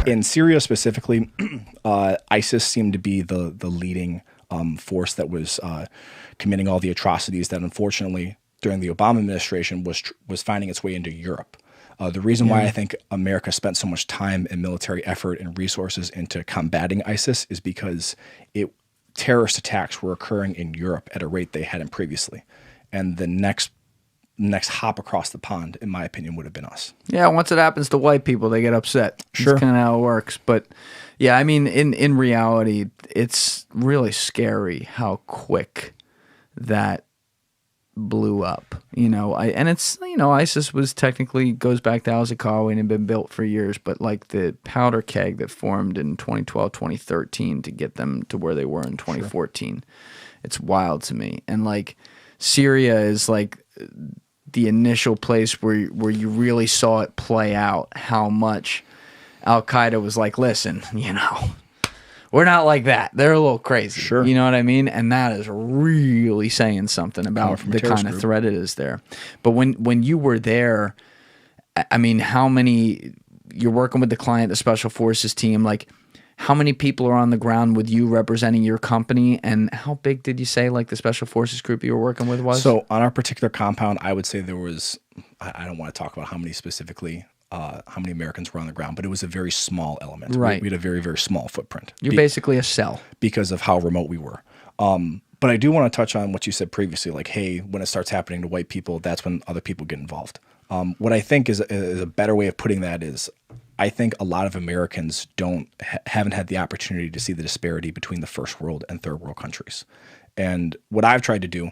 there? In Syria specifically, ISIS seemed to be the leading force that was committing all the atrocities that unfortunately during the Obama administration was finding its way into Europe. The reason why I think America spent so much time and military effort and resources into combating ISIS is because terrorist attacks were occurring in Europe at a rate they hadn't previously. And the next hop across the pond, in my opinion, would have been us. Yeah, once it happens to white people, they get upset. Sure. That's kind of how it works. But yeah, I mean, in reality, it's really scary how quick that blew up, and it's, ISIS was technically goes back to al-Zarqawi and had been built for years, but like the powder keg that formed in 2012, 2013 to get them to where they were in 2014, it's wild to me. And like Syria is like the initial place where you really saw it play out, how much Al-Qaeda was like, listen, we're not like that. They're a little crazy. Sure. You know what I mean? And that is really saying something about the kind of threat it is there. But when you were there, I mean, how many, you're working with the client, the Special Forces team, like how many people are on the ground with you representing your company? And how big did you say like the Special Forces group you were working with was? So on our particular compound, I would say there was, I don't want to talk about how many specifically, how many Americans were on the ground, but it was a very small element. Right. We had a very, very small footprint. You're basically a cell. Because of how remote we were. But I do want to touch on what you said previously, like, hey, when it starts happening to white people, that's when other people get involved. What I think is a better way of putting that is, I think a lot of Americans haven't had the opportunity to see the disparity between the first world and third world countries. And what I've tried to do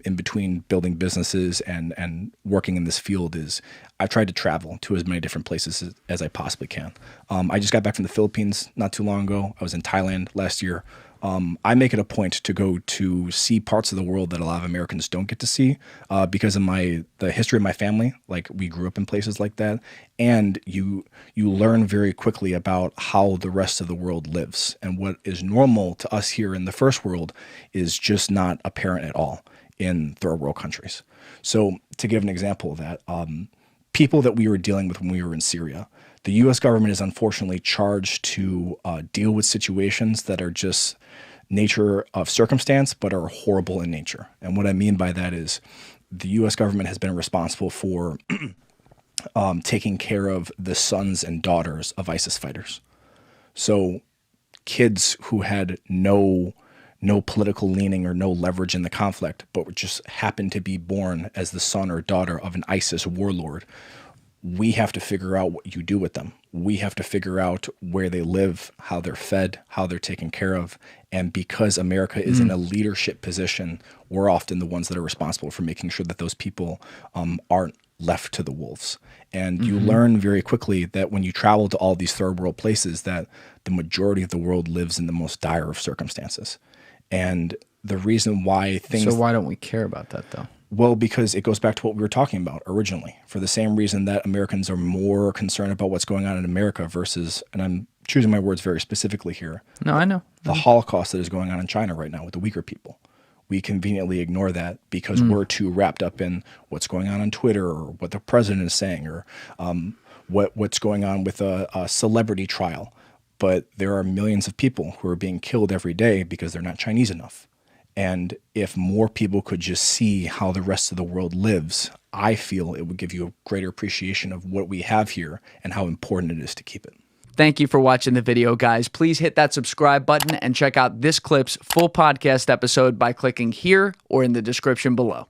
in between building businesses and working in this field is I've tried to travel to as many different places as I possibly can. I just got back from the Philippines not too long ago. I was in Thailand last year. I make it a point to go to see parts of the world that a lot of Americans don't get to see because of the history of my family. Like we grew up in places like that, and you learn very quickly about how the rest of the world lives, and what is normal to us here in the first world is just not apparent at all in third world countries. So to give an example of that, people that we were dealing with when we were in Syria, the U.S. government is unfortunately charged to deal with situations that are just nature of circumstance, but are horrible in nature. And what I mean by that is the U.S. government has been responsible for taking care of the sons and daughters of ISIS fighters. So kids who had no political leaning or no leverage in the conflict, but just happened to be born as the son or daughter of an ISIS warlord, we have to figure out what you do with them. We have to figure out where they live, how they're fed, how they're taken care of. And because America is in a leadership position, we're often the ones that are responsible for making sure that those people aren't left to the wolves. And you learn very quickly that when you travel to all these third world places, that the majority of the world lives in the most dire of circumstances. And the reason why things... So why don't we care about that though? Well, because it goes back to what we were talking about originally, for the same reason that Americans are more concerned about what's going on in America versus, and I'm choosing my words very specifically here. No, I know. The Holocaust that is going on in China right now with the Uyghur people. We conveniently ignore that because we're too wrapped up in what's going on Twitter or what the president is saying or what's going on with a celebrity trial. But there are millions of people who are being killed every day because they're not Chinese enough. And if more people could just see how the rest of the world lives, I feel it would give you a greater appreciation of what we have here and how important it is to keep it. Thank you for watching the video, guys. Please hit that subscribe button and check out this clip's full podcast episode by clicking here or in the description below.